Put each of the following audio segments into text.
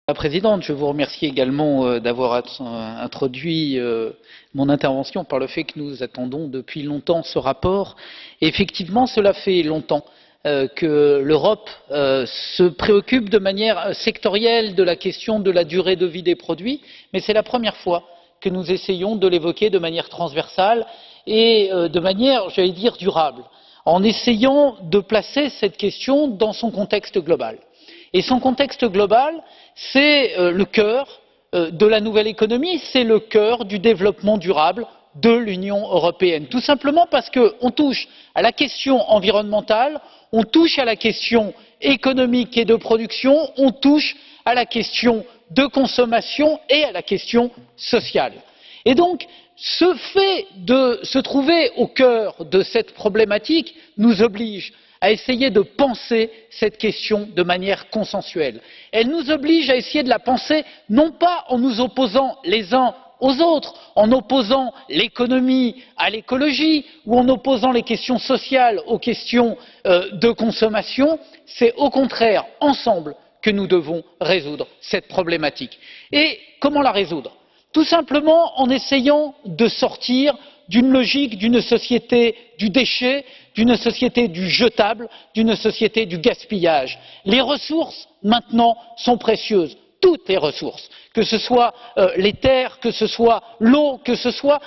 La présidente, je vous remercie également d'avoir introduit mon intervention par le fait que nous attendons depuis longtemps ce rapport. Et effectivement, cela fait longtemps que l'Europe se préoccupe de manière sectorielle de la question de la durée de vie des produits, mais c'est la première fois que nous essayons de l'évoquer de manière transversale et de manière, j'allais dire, durable, en essayant de placer cette question dans son contexte global. Et son contexte global, c'est le cœur de la nouvelle économie, c'est le cœur du développement durable de l'Union européenne. Tout simplement parce qu'on touche à la question environnementale, on touche à la question économique et de production, on touche à la question de consommation et à la question sociale. Et donc, ce fait de se trouver au cœur de cette problématique nous oblige à essayer de penser cette question de manière consensuelle. Elle nous oblige à essayer de la penser non pas en nous opposant les uns aux autres, en opposant l'économie à l'écologie ou en opposant les questions sociales aux questions de consommation, c'est au contraire ensemble que nous devons résoudre cette problématique. Et comment la résoudre? Tout simplement en essayant de sortir d'une logique d'une société du déchet, d'une société du jetable, d'une société du gaspillage. Les ressources, maintenant, sont précieuses. Toutes les ressources, que ce soit les terres, que ce soit l'eau, que ce soit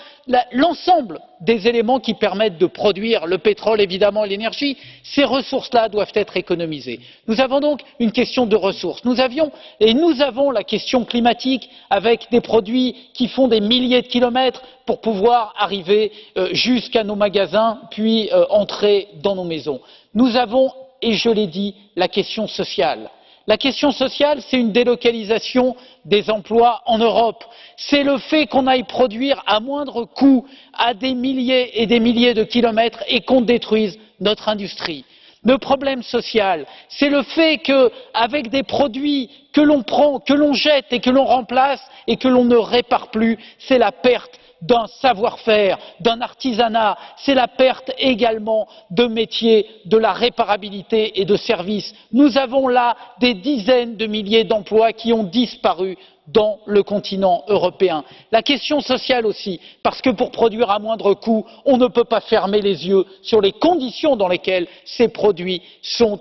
l'ensemble des éléments qui permettent de produire le pétrole, évidemment, et l'énergie, ces ressources-là doivent être économisées. Nous avons donc une question de ressources. Nous avons la question climatique avec des produits qui font des milliers de kilomètres pour pouvoir arriver jusqu'à nos magasins, puis entrer dans nos maisons. Nous avons, et je l'ai dit, la question sociale. La question sociale, c'est une délocalisation des emplois en Europe. C'est le fait qu'on aille produire à moindre coût à des milliers et des milliers de kilomètres et qu'on détruise notre industrie. Le problème social, c'est le fait qu'avec des produits que l'on prend, que l'on jette et que l'on remplace et que l'on ne répare plus, c'est la perte d'un savoir-faire, d'un artisanat, c'est la perte également de métiers, de la réparabilité et de services. Nous avons là des dizaines de milliers d'emplois qui ont disparu dans le continent européen. La question sociale aussi, parce que pour produire à moindre coût, on ne peut pas fermer les yeux sur les conditions dans lesquelles ces produits sont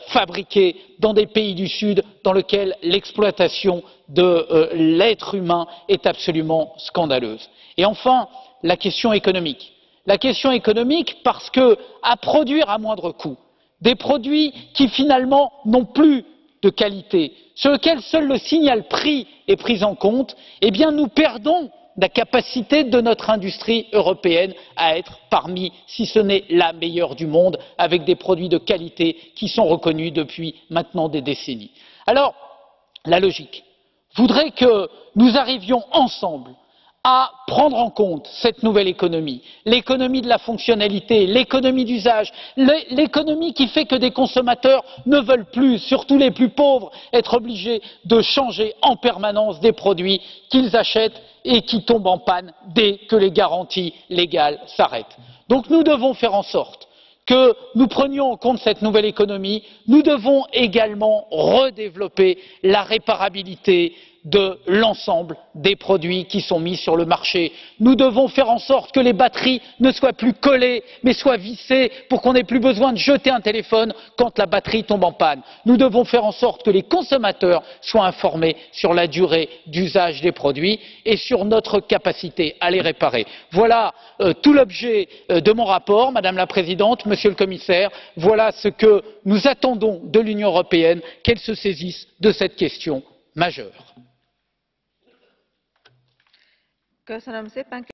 fabriqués dans des pays du Sud dans lesquels l'exploitation de l'être humain est absolument scandaleuse. Et enfin, la question économique. La question économique parce que, à produire à moindre coût, des produits qui finalement n'ont plus de qualité, sur lesquels seul le signal prix est pris en compte, eh bien nous perdons la capacité de notre industrie européenne à être parmi, si ce n'est la meilleure du monde, avec des produits de qualité qui sont reconnus depuis maintenant des décennies. Alors, la logique voudrait que nous arrivions ensemble à prendre en compte cette nouvelle économie, l'économie de la fonctionnalité, l'économie d'usage, l'économie qui fait que des consommateurs ne veulent plus, surtout les plus pauvres, être obligés de changer en permanence des produits qu'ils achètent et qui tombent en panne dès que les garanties légales s'arrêtent. Donc nous devons faire en sorte que nous prenions en compte cette nouvelle économie, nous devons également redévelopper la réparabilité de l'ensemble des produits qui sont mis sur le marché. Nous devons faire en sorte que les batteries ne soient plus collées mais soient vissées pour qu'on n'ait plus besoin de jeter un téléphone quand la batterie tombe en panne. Nous devons faire en sorte que les consommateurs soient informés sur la durée d'usage des produits et sur notre capacité à les réparer. Voilà tout l'objet de mon rapport, Madame la Présidente, Monsieur le Commissaire. Voilà ce que nous attendons de l'Union européenne, qu'elle se saisisse de cette question majeure.